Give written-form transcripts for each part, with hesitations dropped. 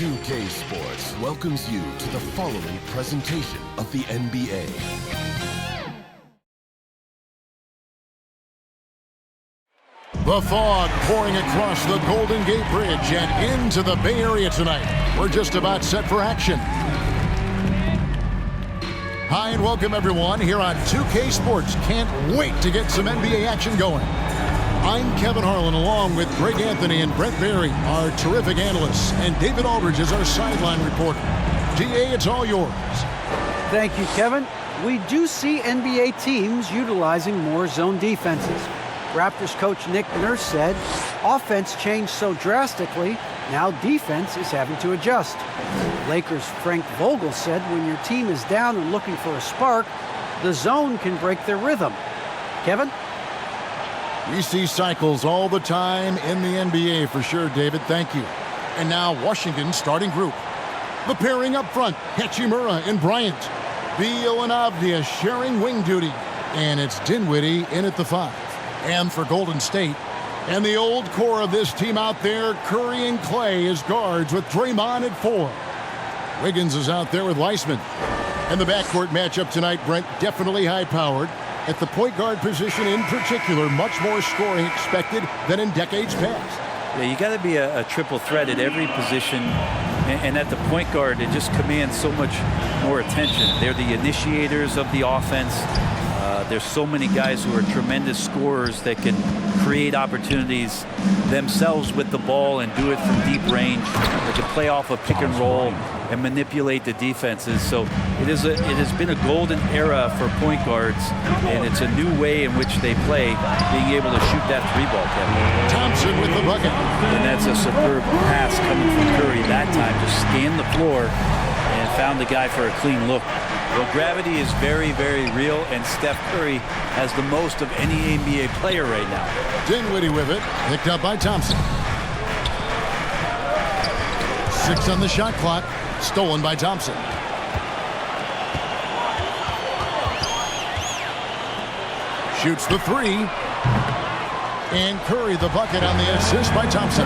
2K Sports welcomes you to the following presentation of the NBA. The fog pouring across the Golden Gate Bridge and into the Bay Area tonight. We're just about set for action. Hi and welcome everyone here on 2K Sports. Can't wait to get some NBA action going. I'm Kevin Harlan along with Greg Anthony and Brent Berry, our terrific analysts, and David Aldridge is our sideline reporter. GA, it's all yours. Thank you, Kevin. We do see NBA teams utilizing more zone defenses. Raptors coach Nick Nurse said, offense changed so drastically, now defense is having to adjust. Lakers' Frank Vogel said when your team is down and looking for a spark, the zone can break their rhythm. Kevin? We see cycles all the time in the NBA for sure, David. Thank you. And now Washington's starting group. The pairing up front, Hachimura and Bryant. Beal and Avdia sharing wing duty. And it's Dinwiddie in at the 5. And for Golden State, and the old core of this team out there, Curry and Clay as guards with Draymond at 4. Wiggins is out there with Weissman. And the backcourt matchup tonight, Brent, definitely high-powered. At the point guard position in particular, much more scoring expected than in decades past. Yeah, you got to be a triple threat at every position. And at the point guard, it just commands so much more attention. They're the initiators of the offense. There's so many guys who are tremendous scorers that can create opportunities themselves with the ball and do it from deep range. They can play off a pick and roll and manipulate the defenses. So it has been a golden era for point guards, and it's a new way in which they play, being able to shoot that 3-ball, Kevin. Thompson with the bucket. And that's a superb pass coming from Curry that time to scan the floor and found the guy for a clean look. Well, gravity is very, very real, and Steph Curry has the most of any NBA player right now. Dinwiddie with it, picked up by Thompson. 6 on the shot clock, stolen by Thompson. Shoots the 3. And Curry the bucket on the assist by Thompson.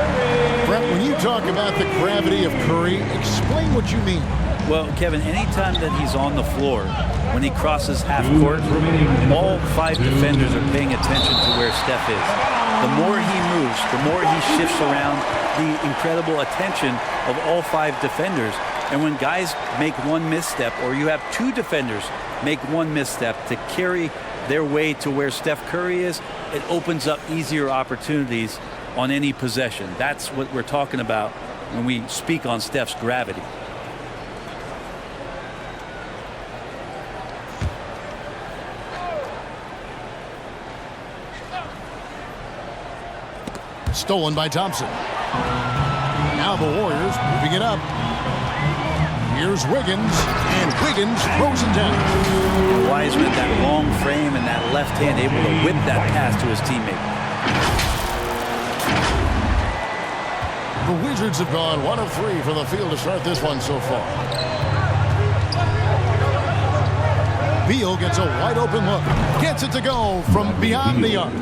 Brett, when you talk about the gravity of Curry, explain what you mean. Well, Kevin, anytime that he's on the floor, when he crosses half court, all 5 defenders are paying attention to where Steph is. The more he moves, the more he shifts around, the incredible attention of all 5 defenders. And when guys make one misstep, or you have 2 defenders make one misstep to carry their way to where Steph Curry is, it opens up easier opportunities on any possession. That's what we're talking about when we speak on Steph's gravity. Stolen by Thompson. Now the Warriors moving it up. Here's Wiggins, and Wiggins throws it down. Wiseman, that long frame and that left hand, able to whip that pass to his teammate. The Wizards have gone 1 of 3 from the field to start this one so far. Beal gets a wide open look. Gets it to go from beyond the arc.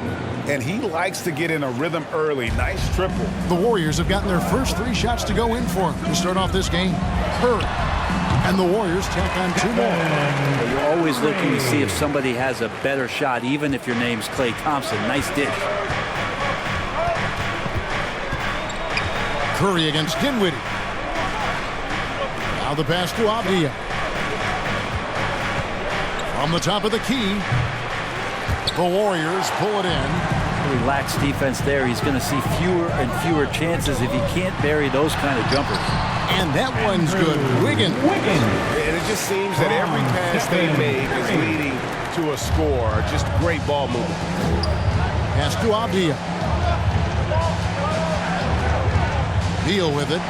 And he likes to get in a rhythm early. Nice triple. The Warriors have gotten their first 3 shots to go in for him to start off this game. Curry. And the Warriors tack on 2 more. Well, you're always looking to see if somebody has a better shot, even if your name's Klay Thompson. Nice dish. Curry against Dinwiddie. Now the pass to Avdia. From the top of the key. The Warriors pull it in. Relaxed defense there. He's going to see fewer and fewer chances if he can't bury those kind of jumpers. And that one's good. Wiggins. And it just seems that every pass they make is leading to a score. Just great ball movement. Pass to Avdia. Beal with it.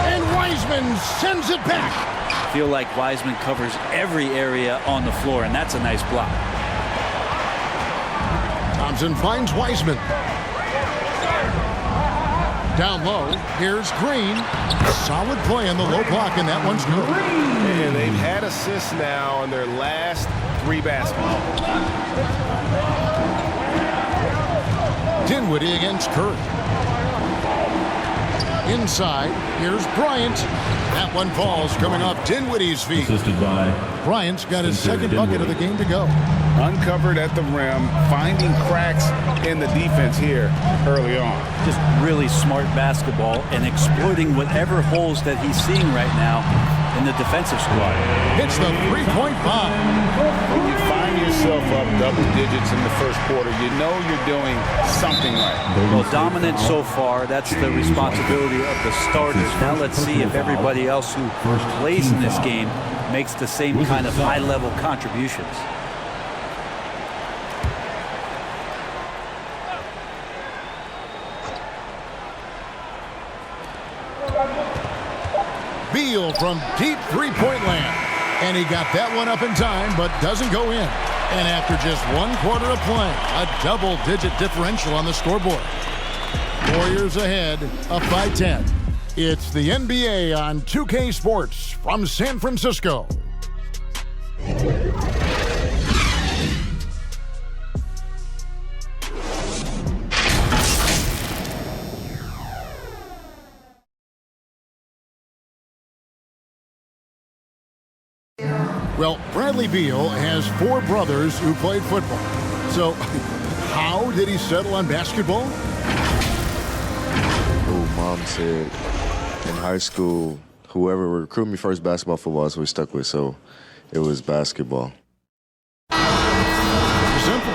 And Wiseman sends it back. I feel like Wiseman covers every area on the floor, and that's a nice block. Thompson finds Wiseman. Down low, here's Green. Solid play on the low block, and that one's good. And they've had assists now on their last 3 baskets. Dinwiddie against Curry. Inside, here's Bryant. That one falls coming off Dinwiddie's feet. Assisted by Bryant's got his second bucket of the game to go. Uncovered at the rim, finding cracks in the defense here early on. Just really smart basketball and exploiting whatever holes that he's seeing right now in the defensive squad. Hits the three-point bomb. When you find yourself up double digits in the first quarter, you know you're doing something right. Well, dominant so far. That's the responsibility of the starters. Now let's see if everybody else who plays in this game makes the same kind of high-level contributions. Beal from deep three-point land. And he got that one up in time, but doesn't go in. And after just one quarter of play, a double-digit differential on the scoreboard. Warriors ahead, up by 10. It's the NBA on 2K Sports from San Francisco. Well, Bradley Beal has 4 brothers who played football. So, how did he settle on basketball? Oh, Mom said in high school, whoever would recruit me first, basketball, football, is what we stuck with. So, it was basketball. Simple.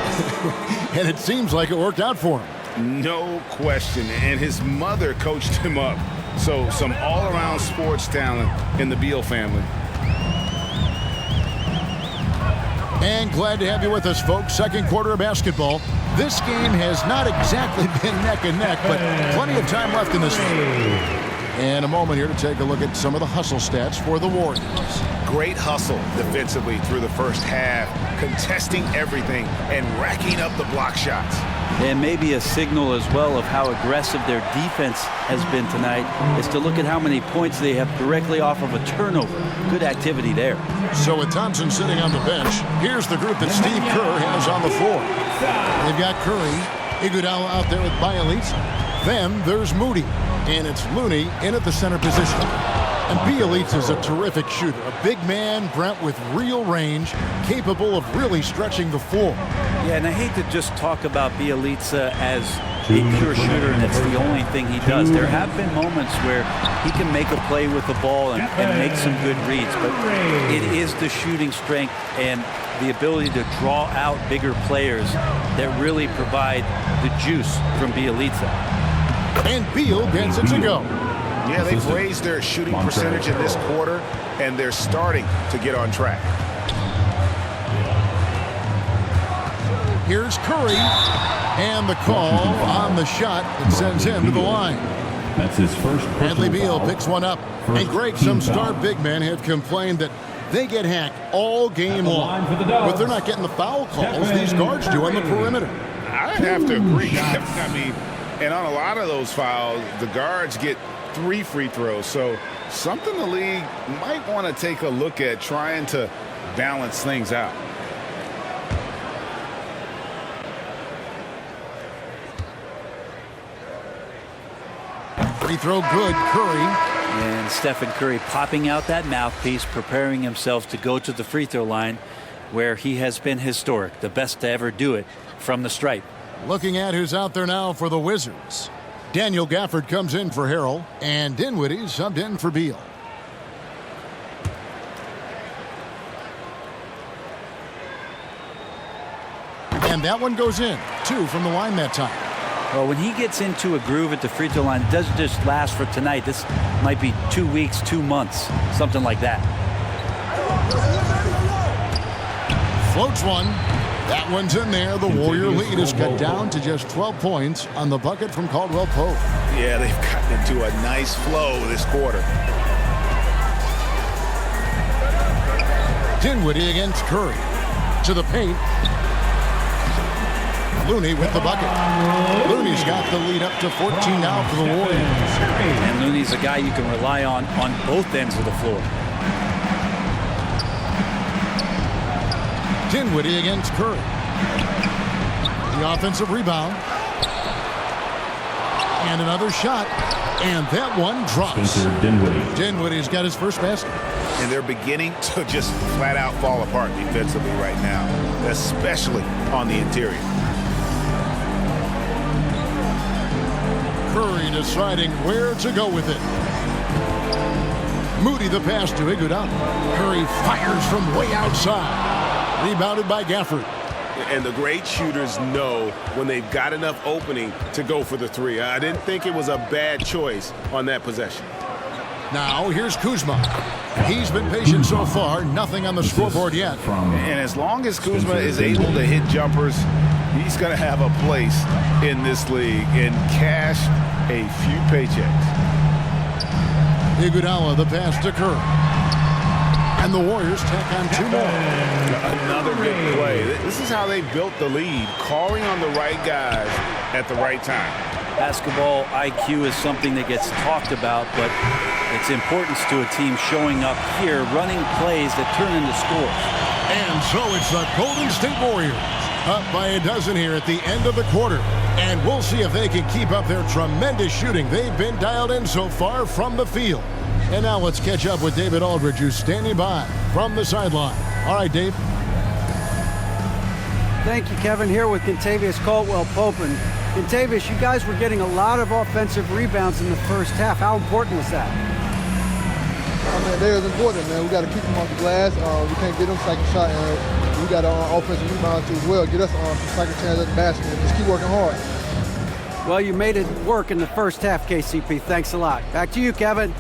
And it seems like it worked out for him. No question. And his mother coached him up. So, some all-around sports talent in the Beal family. And glad to have you with us, folks. Second quarter of basketball. This game has not exactly been neck and neck, but plenty of time left in this one. And a moment here to take a look at some of the hustle stats for the Warriors. Great hustle defensively through the first half, contesting everything and racking up the block shots. And maybe a signal as well of how aggressive their defense has been tonight is to look at how many points they have directly off of a turnover. Good activity there. So with Thompson sitting on the bench, here's the group that Steve Kerr has on the floor. They've got Curry, Iguodala out there with Bielitsa. Then there's Moody, and it's Looney in at the center position. And Bielitsa is a terrific shooter, a big man, Brent, with real range, capable of really stretching the floor. Yeah, and I hate to just talk about Bielitsa as a pure shooter and it's the only thing he does. There have been moments where he can make a play with the ball and make some good reads, but it is the shooting strength and the ability to draw out bigger players that really provide the juice from Bielitsa. And Beal gets it to go. Yeah, they've raised their shooting percentage in this quarter, and they're starting to get on track. Here's Curry, and the call on the shot that sends him to the line. That's his first. Bradley Beal picks one up. And Greg, some star big men have complained that they get hacked all game long. But they're not getting the foul calls these guards do on the perimeter. I have to agree. I mean, and on a lot of those fouls, the guards get 3 free throws. So something the league might want to take a look at, trying to balance things out. Free throw good, Curry. And Stephen Curry popping out that mouthpiece, preparing himself to go to the free throw line where he has been historic, the best to ever do it from the stripe. Looking at who's out there now for the Wizards. Daniel Gafford comes in for Harrell, and Dinwiddie subbed in for Beal. And that one goes in. 2 from the line that time. Well, when he gets into a groove at the free throw line, it doesn't just last for tonight. This might be 2 weeks, 2 months, something like that. Floats one. That one's in there. The Warrior lead is cut down to just 12 points on the bucket from Caldwell Pope. Yeah, they've gotten into a nice flow this quarter. Dinwiddie against Curry. To the paint. Looney with the bucket. Looney's got the lead up to 14 now for the Warriors. And Looney's a guy you can rely on both ends of the floor. Dinwiddie against Curry. The offensive rebound. And another shot. And that one drops. Dinwiddie's got his first basket. And they're beginning to just flat out fall apart defensively right now, especially on the interior. Curry deciding where to go with it. Moody the pass to Iguodala. Curry fires from way outside. Rebounded by Gafford. And the great shooters know when they've got enough opening to go for the three. I didn't think it was a bad choice on that possession. Now here's Kuzma. He's been patient so far. Nothing on the scoreboard yet. And as long as Kuzma is able to hit jumpers, he's going to have a place in this league and cash a few paychecks. Iguodala the pass to Curry. And the Warriors tack on 2 more. Another big play. This is how they built the lead, calling on the right guys at the right time. Basketball IQ is something that gets talked about, but its importance to a team showing up here, running plays that turn into scores. And so it's the Golden State Warriors up by a dozen here at the end of the quarter. And we'll see if they can keep up their tremendous shooting. They've been dialed in so far from the field. And now let's catch up with David Aldridge, who's standing by from the sideline. All right, Dave. Thank you, Kevin. Here with Kentavious Caldwell-Pope. And Kentavious, you guys were getting a lot of offensive rebounds in the first half. How important was that? I mean, they're important, man. We got to keep them off the glass. We can't get them second shot, and we got offensive rebounds too as well. Get us some second chance at the basket and just keep working hard. Well, you made it work in the first half, KCP. Thanks a lot. Back to you, Kevin.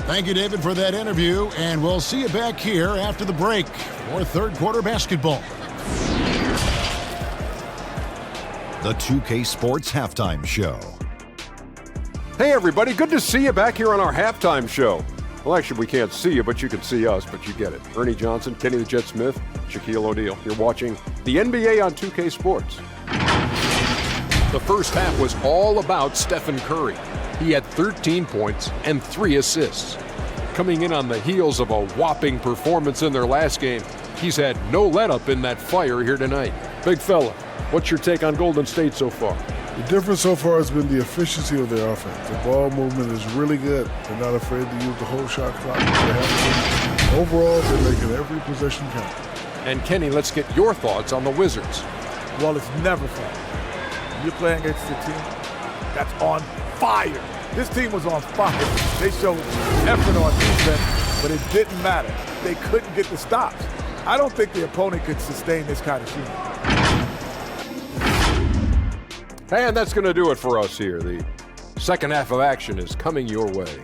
Thank you, David, for that interview, and we'll see you back here after the break for third quarter basketball. The 2K Sports Halftime Show. Hey, everybody. Good to see you back here on our halftime show. Well, actually, we can't see you, but you can see us, but you get it. Ernie Johnson, Kenny the Jet Smith, Shaquille O'Neal. You're watching the NBA on 2K Sports. The first half was all about Stephen Curry. He had 13 points and 3 assists. Coming in on the heels of a whopping performance in their last game, he's had no let-up in that fire here tonight. Big fella, what's your take on Golden State so far? The difference so far has been the efficiency of their offense. The ball movement is really good. They're not afraid to use the whole shot clock. Overall, they're making every possession count. And Kenny, let's get your thoughts on the Wizards. Well, it's never fun. You're playing against a team that's on fire. This team was on fire. They showed effort on defense, but it didn't matter. They couldn't get the stops. I don't think the opponent could sustain this kind of shooting. And that's going to do it for us here. The second half of action is coming your way.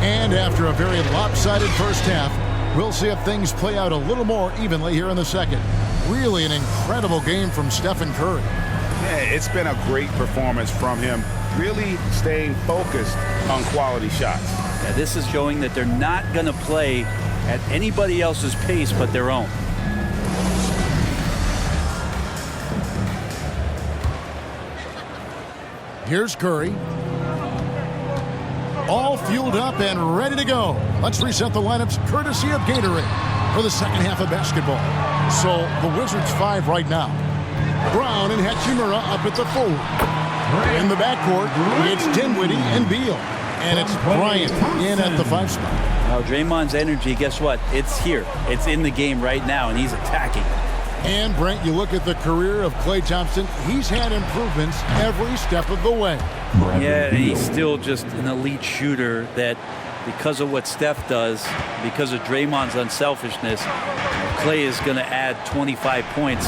And after a very lopsided first half, we'll see if things play out a little more evenly here in the second. Really an incredible game from Stephen Curry. Yeah, it's been a great performance from him, really staying focused on quality shots. Yeah, this is showing that they're not going to play at anybody else's pace but their own. Here's Curry. All fueled up and ready to go. Let's reset the lineups courtesy of Gatorade for the second half of basketball. So the Wizards 5 right now. Brown and Hachimura up at the 4. In the backcourt, it's Dinwiddie and Beal. And it's Bryant in at the 5 spot. Now Draymond's energy, guess what? It's here. It's in the game right now, and he's attacking. And, Brent, you look at the career of Klay Thompson. He's had improvements every step of the way. Yeah, and he's still just an elite shooter that, because of what Steph does, because of Draymond's unselfishness, Klay is going to add 25 points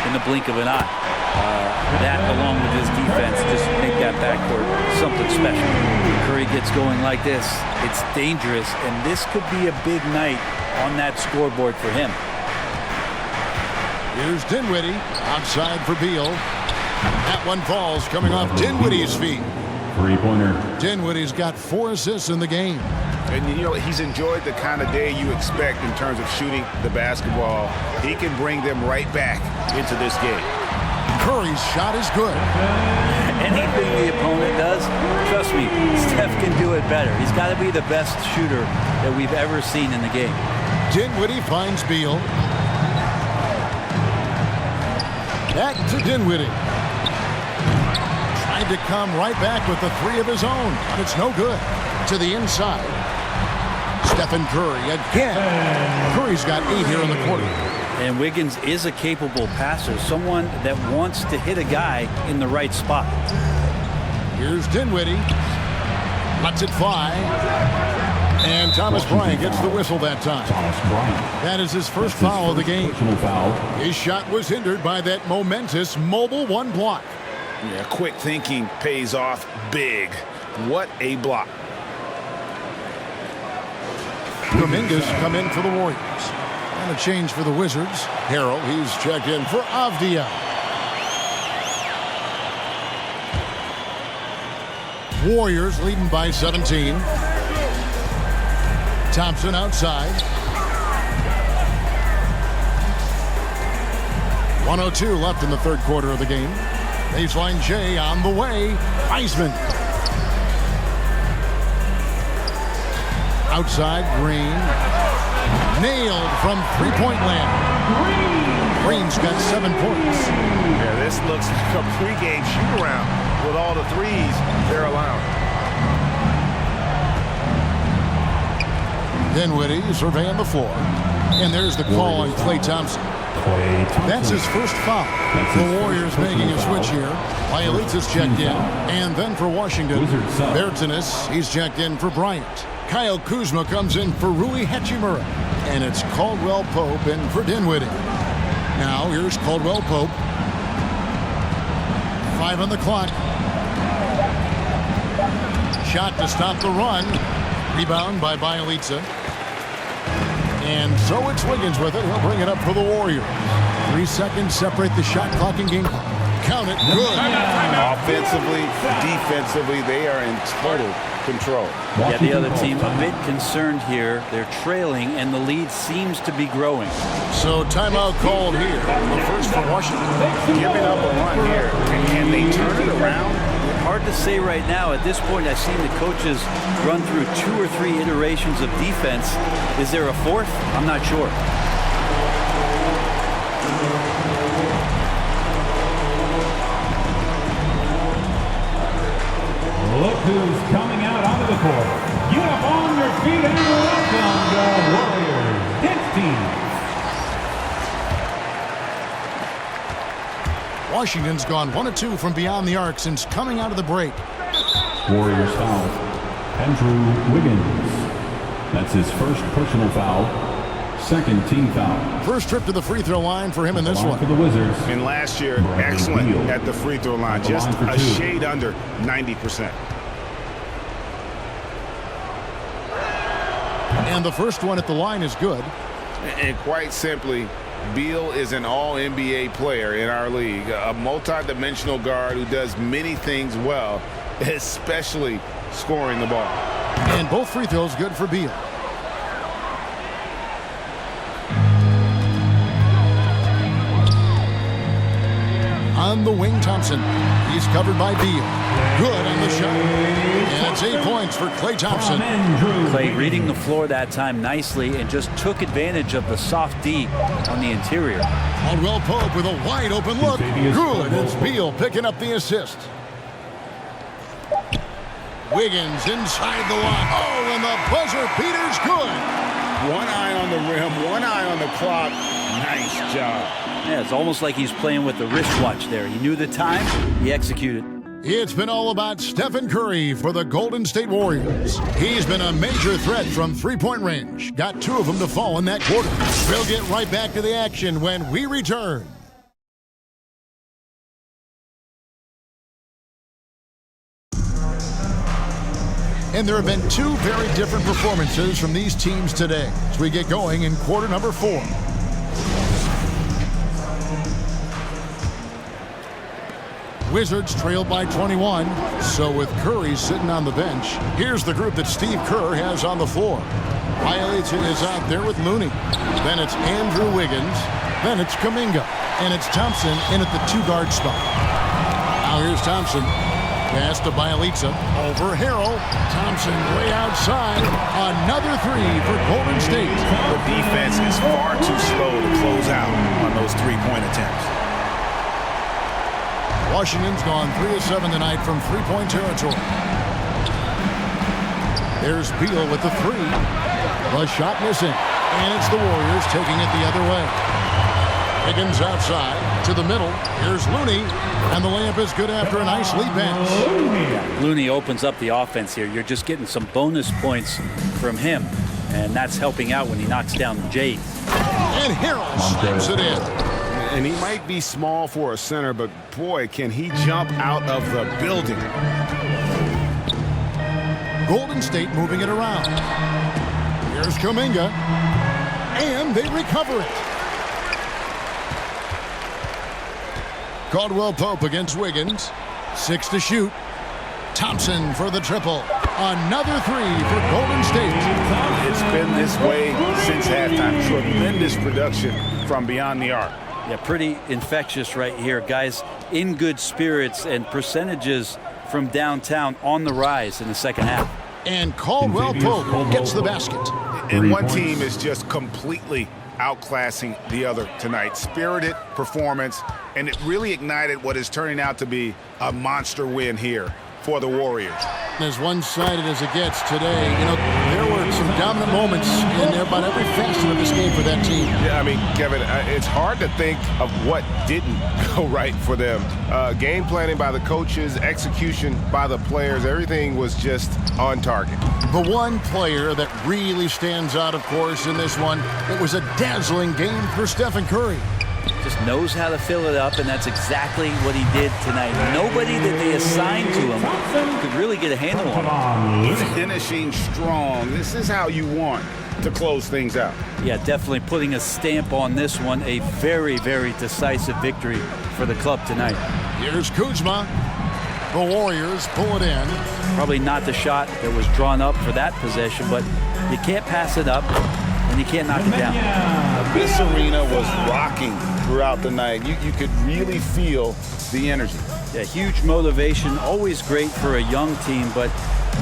in the blink of an eye. That, along with his defense, just make that backcourt something special. Curry gets going like this. It's dangerous, and this could be a big night on that scoreboard for him. Here's Dinwiddie, outside for Beal. That one falls, coming off Dinwiddie's feet. Three-pointer. Dinwiddie's got 4 assists in the game. And, you know, he's enjoyed the kind of day you expect in terms of shooting the basketball. He can bring them right back into this game. Curry's shot is good. Anything the opponent does, trust me, Steph can do it it better. He's got to be the best shooter that we've ever seen in the game. Dinwiddie finds Beal. Back to Dinwiddie. Tried to come right back with the three of his own, but it's no good. To the inside. Stephen Curry again. Curry's got 8 here in the quarter. And Wiggins is a capable passer, someone that wants to hit a guy in the right spot. Here's Dinwiddie. Lets it fly. And Thomas Bryant gets the whistle that time. That is his first foul of the game. His shot was hindered by that momentous mobile one block. Yeah, quick thinking pays off big. What a block. Dominguez come in for the Warriors. And a change for the Wizards. Harrell, he's checked in for Avdia. Warriors leading by 17. Thompson outside. 1:02 left in the third quarter of the game. Baseline J on the way. Wiseman. Outside, Green. Nailed from three-point land. Green's got 7 points. Yeah, this looks like a pregame shoot-around with all the threes they're allowing. Dinwiddie surveying the floor. And there's the call on Klay Thompson. That's his first foul. The Warriors making a switch here. Bielitz is checked in. And then for Washington, Bertanis, he's checked in for Bryant. Kyle Kuzma comes in for Rui Hachimura. And it's Caldwell Pope in for Dinwiddie. Now here's Caldwell Pope. 5 on the clock. Shot to stop the run. Rebound by Bielitz. And so it's Wiggins with it. He'll bring it up for the Warriors. 3 seconds separate the shot clock and game clock. Count it. Good. Offensively, defensively, they are in total control. Yeah, the other team a bit concerned here. They're trailing, and the lead seems to be growing. So timeout called here. The first for Washington. Giving up a run here. Can they turn it around? Hard to say right now. At this point, I've seen the coaches run through 2 or 3 iterations of defense. Is there a fourth? I'm not sure. Look who's coming out onto the court. Get up on your feet and welcome the Warriors Dance Team. Washington's gone 1 of 2 from beyond the arc since coming out of the break. Warriors foul. Andrew Wiggins. That's his first personal foul. Second team foul. First trip to the free throw line for him in this one. For the Wizards. And last year, excellent at the free throw line. Just a shade under 90%. And the first one at the line is good. And quite simply, Beal is an all-NBA player in our league, a multi-dimensional guard who does many things well, especially scoring the ball. And both free throws good for Beal. On the wing, Thompson. He's covered by Beal. Good on the shot. And it's 8 points for Klay Thompson. Klay reading the floor that time nicely and just took advantage of the soft D on the interior. Caldwell Pope with a wide open look. Good. It's Beal picking up the assist. Wiggins inside the line. Oh, and the buzzer beater's good. One eye on the rim, one eye on the clock. Nice job. Yeah, it's almost like he's playing with the wristwatch there. He knew the time, he executed. It's been all about Stephen Curry for the Golden State Warriors. He's been a major threat from three-point range. Got 2 of them to fall in that quarter. We'll get right back to the action when we return. And there have been 2 very different performances from these teams today as we get going in quarter number 4. Wizards trailed by 21. So with Curry sitting on the bench, here's the group that Steve Kerr has on the floor. Bielitz is out there with Looney. Then it's Andrew Wiggins. Then it's Kuminga. And it's Thompson in at the 2-guard spot. Now here's Thompson. Pass to Bielitsa. Over Harrell. Thompson way outside. Another three for Golden State. The defense is far too slow to close out on those three-point attempts. Washington's gone 3 of 7 tonight from three-point territory. There's Beal with the three. The shot missing. And it's the Warriors taking it the other way. Higgins outside to the middle. Here's Looney. And the layup is good after a nice lead pass. Looney opens up the offense here. You're just getting some bonus points from him. And that's helping out when he knocks down Jays. And Harrell slams it in. And he might be small for a center, but boy, can he jump out of the building. Golden State moving it around. Here's Kuminga. And they recover it. Caldwell Pope against Wiggins. 6 to shoot. Thompson for the triple. Another three for Golden State. It's been this way since halftime. Tremendous production from beyond the arc. Yeah, pretty infectious right here. Guys in good spirits and percentages from downtown on the rise in the second half. And Caldwell Pope gets the basket. And one team is just completely outclassing the other tonight. Spirited performance, and it really ignited what is turning out to be a monster win here for the Warriors. As one-sided as it gets today, you know, there were some dominant moments in there about every facet of this game for that team. Yeah, I mean, Kevin, it's hard to think of what didn't go right for them. Game planning by the coaches, execution by the players, everything was just on target. The one player that really stands out, of course, in this one, it was a dazzling game for Stephen Curry. Just knows how to fill it up, and that's exactly what he did tonight. Nobody that they assigned to him could really get a handle on him. Finishing strong. This is how you want to close things out. Yeah, definitely putting a stamp on this one. A very, very decisive victory for the club tonight. Here's Kuzma. The Warriors pull it in. Probably not the shot that was drawn up for that possession, but you can't pass it up, and you can't knock it down. This arena was rocking throughout the night. You could really feel the energy. Yeah, huge motivation, always great for a young team, but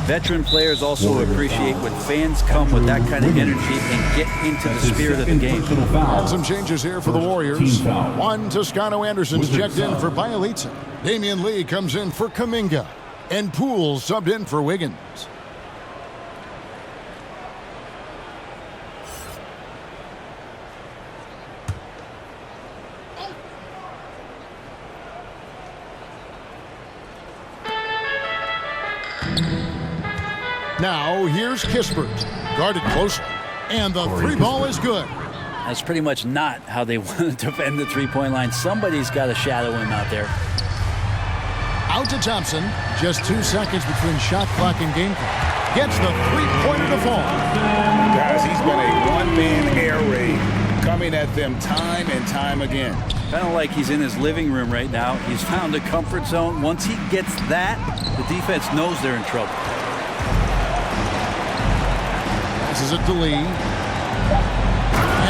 veteran players also appreciate when fans come with that kind of energy and get into the spirit of the game. And some changes here for the Warriors. One, Toscano Anderson's checked in for Bielitsa. Damian Lee comes in for Kuminga. And Poole subbed in for Wiggins. Now, here's Kispert, guarded closely, and the three ball is good. That's pretty much not how they want to defend the three-point line. Somebody's got to shadow him out there. Out to Thompson, just 2 seconds between shot clock and game clock. Gets the three-pointer to fall. Guys, he's been a one-man air raid coming at them time and time again. Kind of like he's in his living room right now. He's found a comfort zone. Once he gets that, the defense knows they're in trouble. This is it to Lee.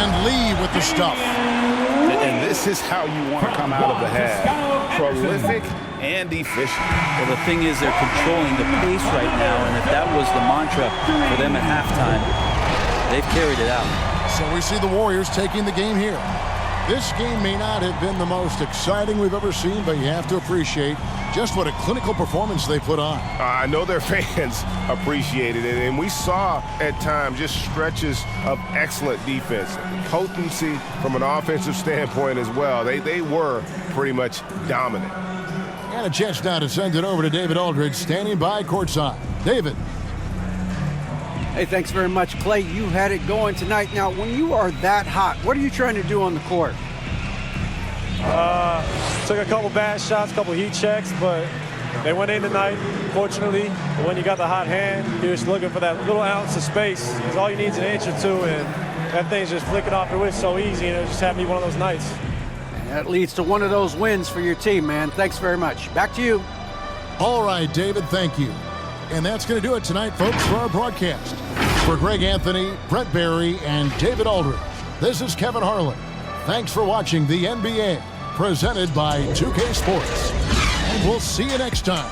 And Lee with the stuff. And this is how you want to come out of the half. Prolific and efficient. Well, the thing is, they're controlling the pace right now, and if that was the mantra for them at halftime, they've carried it out. So we see the Warriors taking the game here. This game may not have been the most exciting we've ever seen, but you have to appreciate just what a clinical performance they put on. I know their fans appreciated it, and we saw at times just stretches of excellent defense. Potency from an offensive standpoint as well. They were pretty much dominant. And a chance now to send it over to David Aldridge, standing by courtside. David. Hey, thanks very much, Clay. You had it going tonight. Now, when you are that hot, what are you trying to do on the court? Took a couple bad shots, couple heat checks, but they went in tonight, fortunately. When you got the hot hand, you're just looking for that little ounce of space. Because all you need is an inch or two, and that thing's just flicking off the wrist so easy, and it just happened to be one of those nights. And that leads to one of those wins for your team, man. Thanks very much. Back to you. All right, David, thank you. And that's going to do it tonight, folks, for our broadcast. For Greg Anthony, Brett Barry, and David Aldridge, this is Kevin Harlan. Thanks for watching the NBA, presented by 2K Sports. And we'll see you next time.